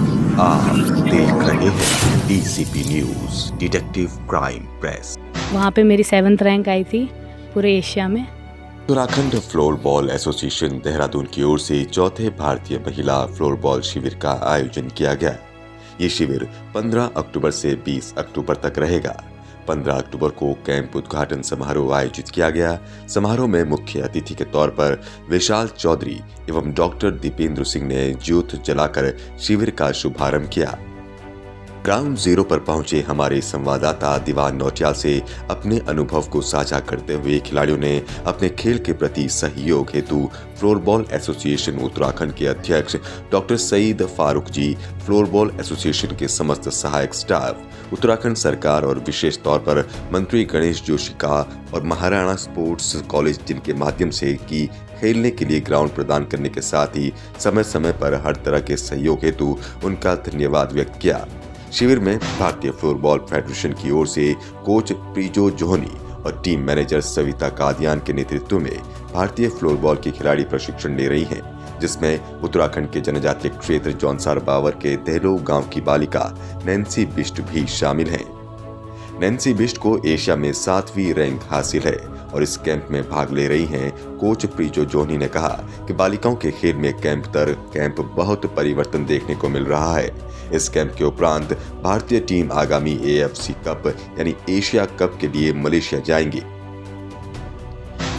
आप देख रहे हैं DCP news detective crime press. वहाँ पे मेरी 7th रैंक आई थी पूरे एशिया में। उत्तराखंड फ्लोरबॉल एसोसिएशन देहरादून की ओर से चौथे भारतीय महिला फ्लोरबॉल शिविर का आयोजन किया गया। ये शिविर 15 अक्टूबर से 20 अक्टूबर तक रहेगा। 15 अक्टूबर को कैंप उद्घाटन समारोह आयोजित किया गया। समारोह में मुख्य अतिथि के तौर पर विशाल चौधरी एवं डॉक्टर दीपेंद्र सिंह ने ज्योत जलाकर शिविर का शुभारंभ किया। ग्राउंड जीरो पर पहुंचे हमारे संवाददाता दीवान नौटियाल से अपने अनुभव को साझा करते हुए खिलाड़ियों ने अपने खेल के प्रति सहयोग हेतु फ्लोरबॉल एसोसिएशन उत्तराखंड के अध्यक्ष डॉक्टर सईद फारूक जी, फ्लोरबॉल एसोसिएशन के समस्त सहायक स्टाफ, उत्तराखंड सरकार और विशेष तौर पर मंत्री गणेश जोशी का और महाराणा स्पोर्ट्स कॉलेज जिनके माध्यम से की खेलने के लिए ग्राउंड प्रदान करने के साथ ही समय समय पर हर तरह के सहयोग हेतु उनका धन्यवाद व्यक्त किया। शिविर में भारतीय फ्लोरबॉल फेडरेशन की ओर से कोच प्रीजो जोहनी और टीम मैनेजर सविता कादियान के नेतृत्व में भारतीय फ्लोरबॉल के खिलाड़ी प्रशिक्षण ले रही हैं, जिसमें उत्तराखंड के जनजातीय क्षेत्र जौनसार बावर के दहलो गांव की बालिका नैन्सी बिष्ट भी शामिल हैं। नैन्सी बिष्ट को एशिया में 7वीं रैंक हासिल है और इस कैंप में भाग ले रही हैं। कोच प्रीजो जोहनी ने कहा कि बालिकाओं के खेल में कैंप दर कैंप बहुत परिवर्तन देखने को मिल रहा है। इस कैंप के उपरांत भारतीय टीम आगामी AFC कप यानी एशिया कप के लिए मलेशिया जाएंगी।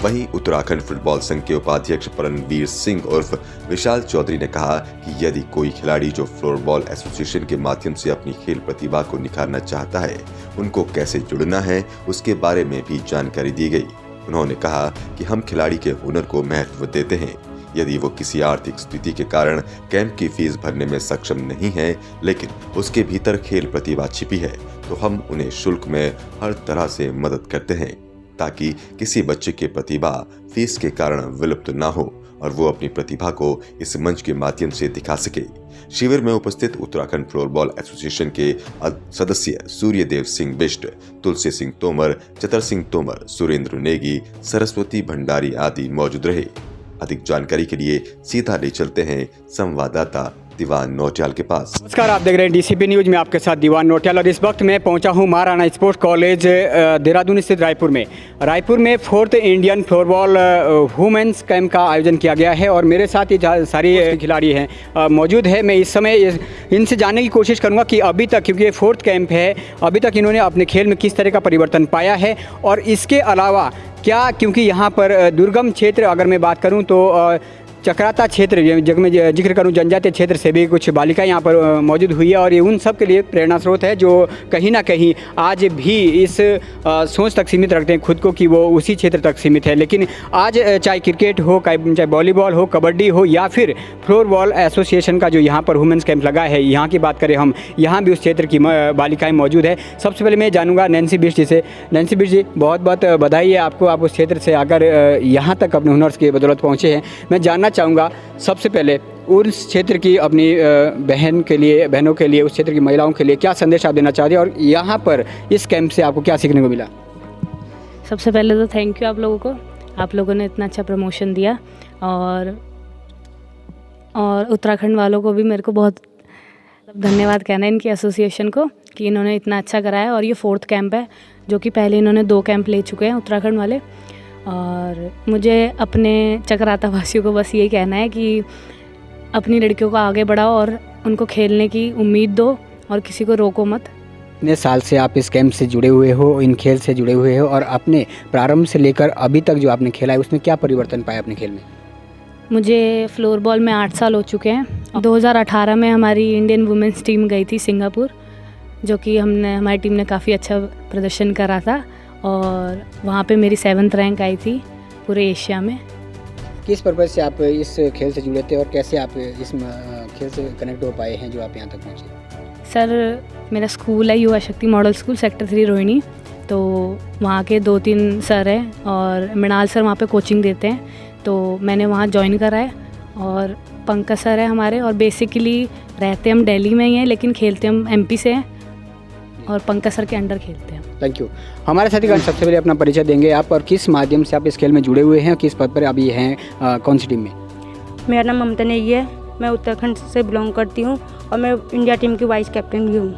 वहीं उत्तराखंड फुटबॉल संघ के उपाध्यक्ष परमवीर सिंह उर्फ विशाल चौधरी ने कहा कि यदि कोई खिलाड़ी जो फ्लोरबॉल एसोसिएशन के माध्यम से अपनी खेल प्रतिभा को निखारना चाहता है, उनको कैसे जुड़ना है उसके बारे में भी जानकारी दी गई। उन्होंने कहा कि हम खिलाड़ी के हुनर को महत्व देते हैं। यदि वो किसी आर्थिक स्थिति के कारण कैंप की फीस भरने में सक्षम नहीं है, लेकिन उसके भीतर खेल प्रतिभा छिपी है, तो हम उन्हें शुल्क में हर तरह से मदद करते हैं ताकि किसी बच्चे की प्रतिभा फीस के कारण विलुप्त ना हो और वो अपनी प्रतिभा को इस मंच के माध्यम से दिखा सके। शिविर में उपस्थित उत्तराखंड फ्लोरबॉल एसोसिएशन के सदस्य सूर्यदेव सिंह बिष्ट, तुलसी सिंह तोमर, चतर सिंह तोमर, सुरेंद्र नेगी, सरस्वती भंडारी आदि मौजूद रहे। अधिक जानकारी के लिए सीधा ले चलते हैं संवाददाता दीवान नौटियाल के पास। नमस्कार, आप देख रहे हैं डीसीपी न्यूज में आपके साथ दीवान नौटियाल और इस वक्त मैं पहुंचा हूं महाराणा स्पोर्ट्स कॉलेज देहरादून स्थित रायपुर में 4th Indian floorball women's camp का आयोजन किया गया है और मेरे साथ ये सारी खिलाड़ी हैं मौजूद है। मैं इस समय इनसे जानने की कोशिश करूंगा कि अभी तक, क्योंकि ये 4th कैंप है, अभी तक इन्होंने अपने खेल में किस तरह का परिवर्तन पाया है और इसके अलावा क्या, क्योंकि यहाँ पर दुर्गम क्षेत्र अगर मैं बात करूँ तो चक्राता क्षेत्र जब मैं जिक्र करूं जनजातीय क्षेत्र से भी कुछ बालिकाएं यहाँ पर मौजूद हुई है और ये उन सब के लिए प्रेरणा स्रोत है जो कहीं ना कहीं आज भी इस सोच तक सीमित रखते हैं खुद को कि वो उसी क्षेत्र तक सीमित है। लेकिन आज चाहे क्रिकेट हो, चाहे वॉलीबॉल हो, कबड्डी हो या फिर फ्लोरबॉल एसोसिएशन का जो यहाँ पर वुमेंस कैंप लगा है, यहाँ की बात करें हम, यहाँ भी उस क्षेत्र की बालिकाएँ मौजूद है। सबसे पहले मैं जानूँगा नैन्सी बिष्ट जी से। नैन्सी बिष्ट जी, बहुत बहुत बधाई है आपको, आप उस क्षेत्र से आकर यहाँ तक अपने हुनर की बदौलत पहुँचे हैं। मैं जानना चाहूँगा सबसे पहले उस क्षेत्र की अपनी बहनों के लिए, उस क्षेत्र की महिलाओं के लिए क्या संदेश आप देना चाहते हैं और यहाँ पर इस कैंप से आपको क्या सीखने को मिला? सबसे पहले तो थैंक यू आप लोगों को, आप लोगों ने इतना अच्छा प्रमोशन दिया और उत्तराखंड वालों को भी मेरे को बहुत धन्यवाद कहना है इनकी एसोसिएशन को कि इन्होंने इतना अच्छा कराया। और ये 4th कैंप है, जो कि पहले इन्होंने 2 कैंप ले चुके हैं उत्तराखंड वाले। और मुझे अपने चक्राता वासियों को बस यही कहना है कि अपनी लड़कियों को आगे बढ़ाओ और उनको खेलने की उम्मीद दो और किसी को रोको मत। इतने साल से आप इस कैंप से जुड़े हुए हो, इन खेल से जुड़े हुए हो और अपने प्रारंभ से लेकर अभी तक जो आपने खेला है उसमें क्या परिवर्तन पाया अपने खेल में? मुझे फ्लोरबॉल में 8 साल हो चुके हैं। 2018 में हमारी इंडियन वुमेंस टीम गई थी सिंगापुर, जो कि हमारी टीम ने काफ़ी अच्छा प्रदर्शन करा था और वहाँ पे मेरी 7th रैंक आई थी पूरे एशिया में। किस पर्पज़ से आप इस खेल से जुड़े थे और कैसे आप इस खेल से कनेक्ट हो पाए हैं जो आप यहाँ तक पहुँचे? सर, मेरा स्कूल है युवा शक्ति मॉडल स्कूल, सेक्टर 3 रोहिणी। तो वहाँ के 2-3 सर हैं और मृणाल सर वहाँ पे कोचिंग देते हैं, तो मैंने वहाँ ज्वाइन करा है। और पंकज सर है हमारे, और बेसिकली रहते हम दिल्ली में ही हैं लेकिन खेलते हम MP से हैं और पंकज सर के अंडर खेलते हैं। Thank you. हमारे साथी सबसे पहले अपना परिचय देंगे आप और किस माध्यम से आप इस खेल में जुड़े हुए हैं, किस पद पर अभी हैं, कौन सी टीम में? मेरा नाम ममता नेगी है मैं उत्तराखंड से बिलोंग करती हूँ और मैं इंडिया टीम की वाइस कैप्टन भी हूँ।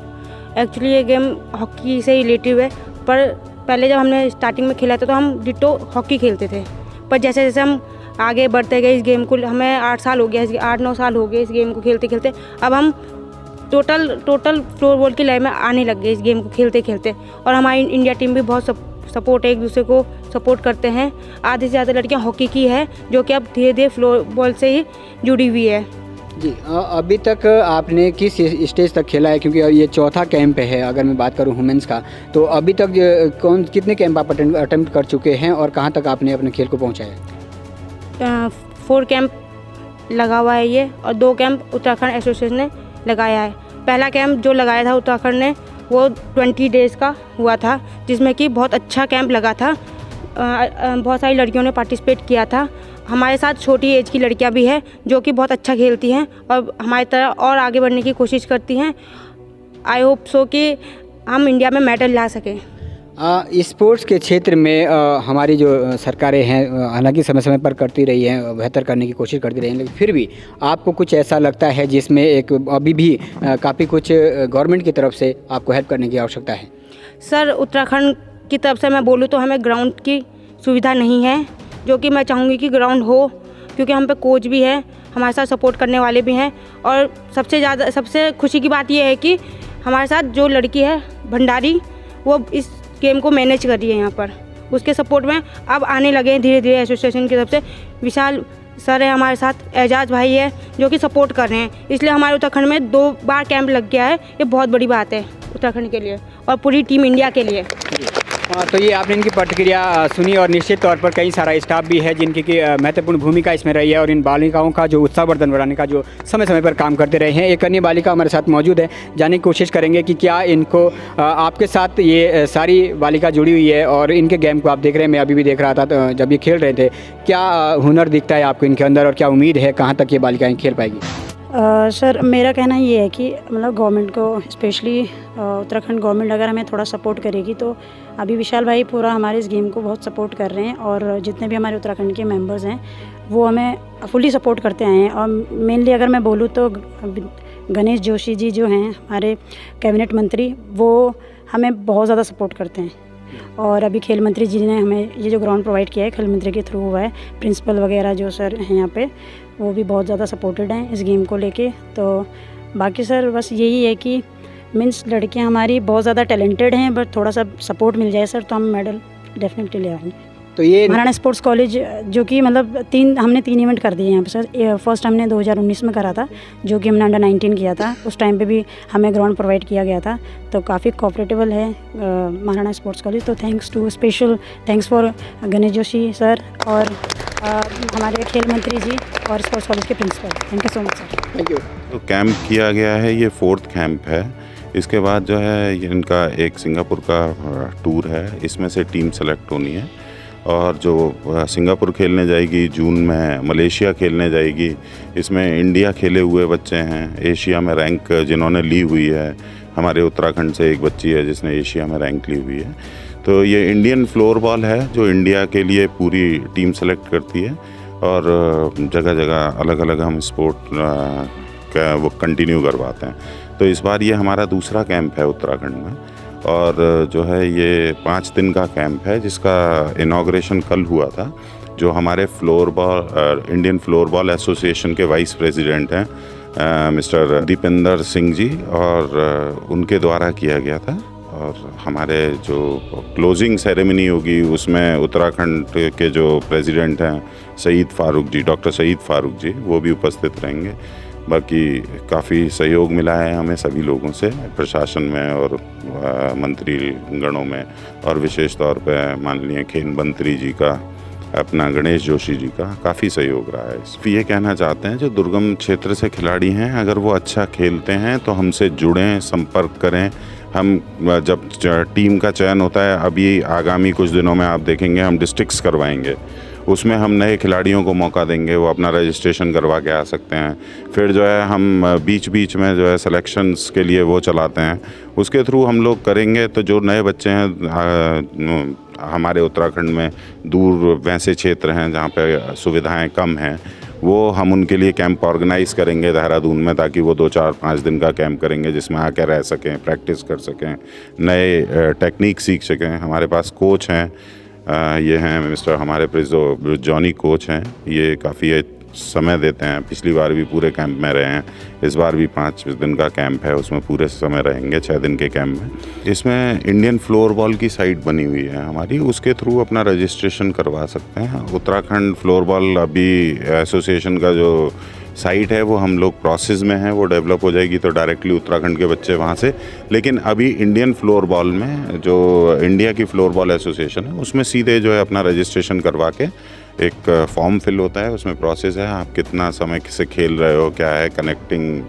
एक्चुअली ये गेम हॉकी से रिलेटिव है, पर पहले जब हमने स्टार्टिंग में खेला था तो हम डिट्टो हॉकी खेलते थे, पर जैसे जैसे हम आगे बढ़ते गए इस गेम को, हमें 8 साल हो गया, 8-9 साल हो गए इस गेम को खेलते खेलते। अब हम टोटल फ्लोरबॉल की लाइन में आने लग गए इस गेम को खेलते खेलते, और हमारी इंडिया टीम भी बहुत सपोर्ट है, एक दूसरे को सपोर्ट करते हैं। आधे से ज़्यादा लड़कियां हॉकी की है जो कि अब धीरे धीरे फ्लोरबॉल से ही जुड़ी हुई है। जी, अभी तक आपने किस स्टेज तक खेला है, क्योंकि ये चौथा कैंप है अगर मैं बात करूं वुमेन्स का, तो अभी तक कितने कैंप आप अटेम्प्ट कर चुके हैं और कहां तक आपने अपने खेल को पहुंचाया? 4 कैंप लगा हुआ है ये, और 2 कैंप उत्तराखंड एसोसिएशन ने लगाया है। पहला कैंप जो लगाया था उत्तराखंड ने वो 20 डेज़ का हुआ था, जिसमें कि बहुत अच्छा कैंप लगा था। बहुत सारी लड़कियों ने पार्टिसिपेट किया था। हमारे साथ छोटी एज की लड़कियां भी हैं जो कि बहुत अच्छा खेलती हैं और हमारी तरह और आगे बढ़ने की कोशिश करती हैं। आई होप सो कि हम इंडिया में मेडल ला सकें। स्पोर्ट्स के क्षेत्र में हमारी जो सरकारें हैं हालांकि समय समय पर करती रही हैं, बेहतर करने की कोशिश करती रही हैं, लेकिन फिर भी आपको कुछ ऐसा लगता है जिसमें एक अभी भी काफ़ी कुछ गवर्नमेंट की तरफ से आपको हेल्प करने की आवश्यकता है? सर, उत्तराखंड की तरफ से मैं बोलूँ तो हमें ग्राउंड की सुविधा नहीं है, जो कि मैं चाहूँगी कि ग्राउंड हो, क्योंकि हम पे कोच भी है, हमारे साथ सपोर्ट करने वाले भी हैं। और सबसे खुशी की बात यह है कि हमारे साथ जो लड़की है भंडारी, वो इस गेम को मैनेज कर रही है यहाँ पर। उसके सपोर्ट में अब आने लगे हैं धीरे धीरे एसोसिएशन की तरफ से। विशाल सर है हमारे साथ, एजाज भाई है जो कि सपोर्ट कर रहे हैं, इसलिए हमारे उत्तराखंड में 2 बार कैंप लग गया है। ये बहुत बड़ी बात है उत्तराखंड के लिए और पूरी टीम इंडिया के लिए। तो ये आपने इनकी प्रतिक्रिया सुनी और निश्चित तौर पर कई सारा स्टाफ भी है जिनकी की महत्वपूर्ण भूमिका इसमें रही है और इन बालिकाओं का जो उत्साहवर्धन बढ़ाने का जो समय समय पर काम करते रहे हैं। एक अन्य बालिका हमारे साथ मौजूद है, जानने की कोशिश करेंगे कि क्या इनको आपके साथ ये सारी बालिका जुड़ी हुई है और इनके गेम को आप देख रहे हैं, मैं अभी भी देख रहा था तो जब ये खेल रहे थे, क्या हुनर दिखता है आपको इनके अंदर और क्या उम्मीद है कहाँ तक ये बालिकाएँ खेल पाएगी? सर, मेरा कहना ये है कि मतलब गवर्नमेंट को, स्पेशली उत्तराखंड गवर्नमेंट अगर हमें थोड़ा सपोर्ट करेगी तो अभी विशाल भाई पूरा हमारे इस गेम को बहुत सपोर्ट कर रहे हैं और जितने भी हमारे उत्तराखंड के मेंबर्स हैं वो हमें फुली सपोर्ट करते आए हैं। और मेनली अगर मैं बोलूँ तो गणेश जोशी जी जो हैं हमारे कैबिनेट मंत्री, वो हमें बहुत ज़्यादा सपोर्ट करते हैं। और अभी खेल मंत्री जी ने हमें ये जो ग्राउंड प्रोवाइड किया है खेल मंत्री के थ्रू हुआ है, प्रिंसिपल वगैरह जो सर हैं यहाँ पे वो भी बहुत ज़्यादा सपोर्टेड हैं इस गेम को लेके। तो बाकी सर बस यही है कि मीन्स लड़कियाँ हमारी बहुत ज़्यादा टैलेंटेड हैं, बट थोड़ा सा सपोर्ट मिल जाए सर तो हम मेडल डेफिनेटली ले आएंगे। तो ये महाराणा स्पोर्ट्स कॉलेज जो कि मतलब हमने 3 इवेंट कर दिए यहाँ पे सर। फर्स्ट हमने 2019 में करा था जो कि हमने अंडर 19 किया था, उस टाइम पे भी हमें ग्राउंड प्रोवाइड किया गया था, तो काफ़ी कोऑपरेटिबल है महाराणा स्पोर्ट्स कॉलेज। तो special thanks for Ganesh Joshi sir और हमारे खेल मंत्री जी और स्पोर्ट्स कॉलेज के principal. Thank you so much sir. Thank you. तो कैंप किया गया है, ये 4th कैंप है। इसके बाद जो है इनका एक सिंगापुर का टूर है, इसमें से टीम सेलेक्ट होनी है और जो सिंगापुर खेलने जाएगी, जून में मलेशिया खेलने जाएगी। इसमें इंडिया खेले हुए बच्चे हैं, एशिया में रैंक जिन्होंने ली हुई है। हमारे उत्तराखंड से एक बच्ची है जिसने एशिया में रैंक ली हुई है। तो ये इंडियन फ्लोरबॉल है जो इंडिया के लिए पूरी टीम सेलेक्ट करती है और जगह जगह अलग अलग हम स्पोर्ट का वो कंटिन्यू करवाते हैं। तो इस बार ये हमारा दूसरा कैंप है उत्तराखंड में और जो है ये 5 दिन का कैंप है जिसका इनॉग्रेशन कल हुआ था। जो हमारे इंडियन फ्लोरबॉल एसोसिएशन के वाइस प्रेसिडेंट हैं मिस्टर दीपेंद्र सिंह जी और उनके द्वारा किया गया था। और हमारे जो क्लोजिंग सेरेमनी होगी उसमें उत्तराखंड के जो प्रेसिडेंट हैं सईद फारूक जी, डॉक्टर सईद फारूक जी, वो भी उपस्थित रहेंगे। बाकी काफ़ी सहयोग मिला है हमें सभी लोगों से, प्रशासन में और मंत्री गणों में, और विशेष तौर पे माननीय खेल मंत्री जी का, अपना गणेश जोशी जी का काफ़ी सहयोग रहा है। ये कहना चाहते हैं जो दुर्गम क्षेत्र से खिलाड़ी हैं, अगर वो अच्छा खेलते हैं तो हमसे जुड़ें, संपर्क करें। हम जब टीम का चयन होता है, अभी आगामी कुछ दिनों में आप देखेंगे हम डिस्ट्रिक्ट्स करवाएंगे, उसमें हम नए खिलाड़ियों को मौका देंगे, वो अपना रजिस्ट्रेशन करवा के आ सकते हैं। फिर जो है हम बीच बीच में जो है सिलेक्शंस के लिए वो चलाते हैं, उसके थ्रू हम लोग करेंगे। तो जो नए बच्चे हैं हमारे उत्तराखंड में, दूर वैसे क्षेत्र हैं जहाँ पे सुविधाएं कम हैं, वो हम उनके लिए कैंप ऑर्गेनाइज़ करेंगे देहरादून में, ताकि वो 2-4-5 दिन का कैंप करेंगे जिसमें आकर रह सकें, प्रैक्टिस कर सकें, नए टेक्निक सीख सकें। हमारे पास कोच हैं, ये हैं मिस्टर हमारे प्रिजो जॉनी कोच हैं, ये काफ़ी समय देते हैं। पिछली बार भी पूरे कैंप में रहे हैं, इस बार भी 5 दिन का कैंप है, उसमें पूरे समय रहेंगे 6 दिन के कैंप में। इसमें इंडियन फ्लोर बॉल की साइट बनी हुई है हमारी, उसके थ्रू अपना रजिस्ट्रेशन करवा सकते हैं। उत्तराखंड फ्लोर बॉल अभी एसोसिएशन का जो साइट है वो हम लोग प्रोसेस में है, वो डेवलप हो जाएगी तो डायरेक्टली उत्तराखंड के बच्चे वहाँ से, लेकिन अभी इंडियन फ्लोर बॉल में जो इंडिया की फ्लोर बॉल एसोसिएशन है उसमें सीधे जो है अपना रजिस्ट्रेशन करवा के एक फॉर्म फिल होता है, उसमें प्रोसेस है, आप कितना समय से खेल रहे हो, क्या है कनेक्टिंग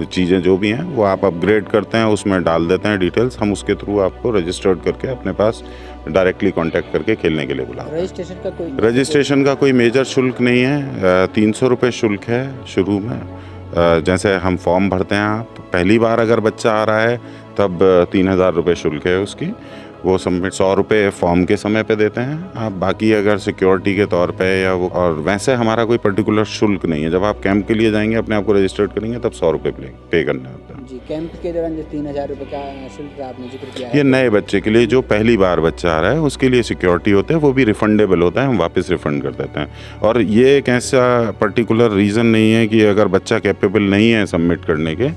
चीज़ें जो भी हैं वो आप अपग्रेड करते हैं, उसमें डाल देते हैं डिटेल्स, हम उसके थ्रू आपको रजिस्टर्ड करके अपने पास डायरेक्टली कांटेक्ट करके खेलने के लिए बुलाते हैं। रजिस्ट्रेशन का कोई मेजर शुल्क नहीं है, 300 रुपये शुल्क है शुरू में। जैसे हम फॉर्म भरते हैं, आप पहली बार अगर बच्चा आ रहा है तब 3000 रुपये शुल्क है उसकी, वो सबमिट 100 रुपये फॉर्म के समय पे देते हैं आप, बाकी अगर सिक्योरिटी के तौर पे या वो, और वैसे हमारा कोई पर्टिकुलर शुल्क नहीं है। जब आप कैंप के लिए जाएंगे अपने आप को रजिस्टर्ड करेंगे तब 100 रुपये पे करना होता है जी। कैंप के दौरान जो 3000 रुपये का शुल्क आपने जिक्र किया है, ये नए बच्चे के लिए, जो पहली बार बच्चा आ रहा है उसके लिए सिक्योरिटी होता है, वो भी रिफंडेबल होता है, हम वापस रिफ़ंड कर देते हैं। और ये एक ऐसा पर्टिकुलर रीज़न नहीं है कि अगर बच्चा कैपेबल नहीं है सबमिट करने के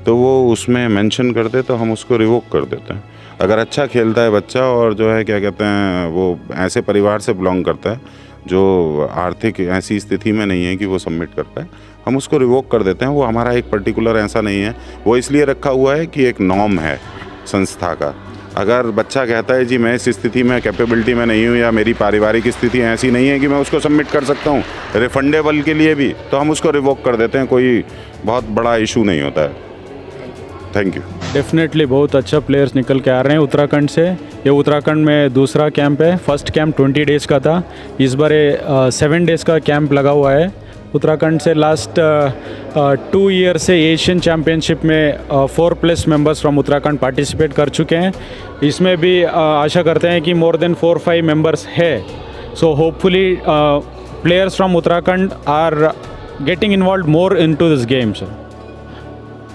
तो वो उसमें मेंशन कर दे तो हम उसको रिवोक कर देते हैं। अगर अच्छा खेलता है बच्चा और जो है क्या कहते हैं वो ऐसे परिवार से बिलोंग करता है जो आर्थिक ऐसी स्थिति में नहीं है कि वो सबमिट कर पाए, हम उसको रिवोक कर देते हैं। वो हमारा एक पर्टिकुलर ऐसा नहीं है, वो इसलिए रखा हुआ है कि एक नॉर्म है संस्था का। अगर बच्चा कहता है जी मैं इस स्थिति में कैपेबिलिटी में नहीं हूँ या मेरी पारिवारिक स्थिति ऐसी नहीं है कि मैं उसको सबमिट कर सकता हूँ रिफंडेबल के लिए भी, तो हम उसको रिवोक कर देते हैं, कोई बहुत बड़ा इशू नहीं होता है। Thank you. डेफिनेटली बहुत अच्छा प्लेयर्स निकल के आ रहे हैं उत्तराखंड से। ये उत्तराखंड में दूसरा कैंप है, फर्स्ट कैंप 20 डेज़ का था, इस बार 7 डेज़ का कैंप लगा हुआ है। उत्तराखंड से लास्ट 2 ईयर से एशियन चैम्पियनशिप में 4+ मेंबर्स फ्रॉम उत्तराखंड पार्टिसिपेट कर चुके हैं। इसमें भी आशा करते हैं कि मोर देन 4-5 मेंबर्स है। So hopefully players from Uttarakhand are getting involve more into this games.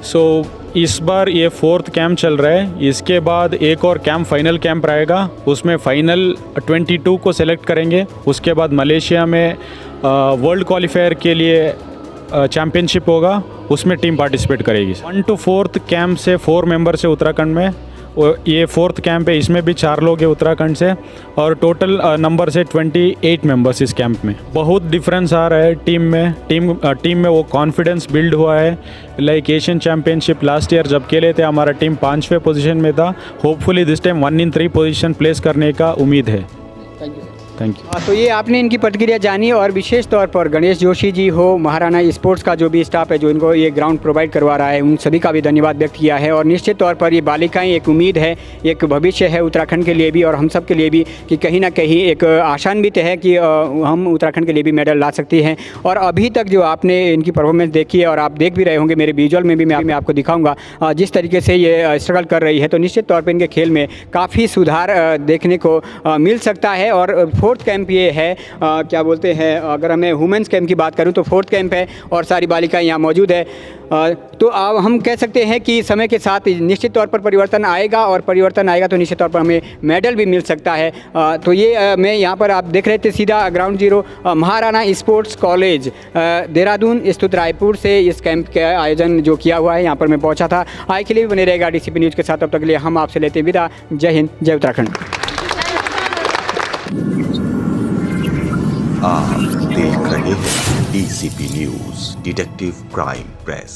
So इस बार ये 4th कैंप चल रहा है, इसके बाद एक और कैंप फाइनल कैंप रहेगा, उसमें फाइनल 22 को सेलेक्ट करेंगे। उसके बाद मलेशिया में वर्ल्ड क्वालिफायर के लिए चैम्पियनशिप होगा, उसमें टीम पार्टिसिपेट करेगी। 1 to 4th कैंप से 4 मेंबर्स है उत्तराखंड में, और ये 4th कैंप है, इसमें भी 4 लोग हैं उत्तराखंड से, और टोटल नंबर से 28 मेंबर्स इस कैंप में। बहुत डिफरेंस आ रहा है टीम में वो कॉन्फिडेंस बिल्ड हुआ है। Like Asian championship last year जब खेले थे हमारा टीम 5वें पोजीशन में था, hopefully this time 1 in 3 position place करने का उम्मीद है। Thank you. तो ये आपने इनकी प्रतिक्रिया जानी, और विशेष तौर पर गणेश जोशी जी हो, महाराणा स्पोर्ट्स का जो भी स्टाफ है जो इनको ये ग्राउंड प्रोवाइड करवा रहा है, उन सभी का भी धन्यवाद व्यक्त किया है। और निश्चित तौर पर ये बालिकाएं एक उम्मीद है, एक भविष्य है उत्तराखंड के लिए भी और हम सब के लिए भी, कि कहीं ना कहीं एक आशान्वित है कि हम उत्तराखंड के लिए भी मेडल ला सकती हैं। और अभी तक जो आपने इनकी परफॉर्मेंस देखी है और आप देख भी रहे होंगे, मेरे विजुअल में भी मैं आपको दिखाऊँगा जिस तरीके से ये स्ट्रगल कर रही है, तो निश्चित तौर पर इनके खेल में काफ़ी सुधार देखने को मिल सकता है। और 4th कैंप ये है, क्या बोलते हैं, अगर मैं वुमेंस कैंप की बात करूं तो 4th कैंप है और सारी बालिकाएं यहाँ मौजूद है। तो अब हम कह सकते हैं कि समय के साथ निश्चित तौर पर परिवर्तन आएगा, और परिवर्तन आएगा तो निश्चित तौर पर हमें मेडल भी मिल सकता है। तो ये मैं यहाँ पर आप देख रहे थे सीधा ground zero Maharana sports college Dehradun स्थित रायपुर से इस कैंप का आयोजन जो किया हुआ है, यहाँ पर मैं पहुँचा था। आए के लिए भी बने रहेगा DCP न्यूज़ के साथ, तब तक के लिए हम आपसे लेते विदा। जय हिंद, जय उत्तराखंड। आप देख रहे हैं DCP news, detective crime press.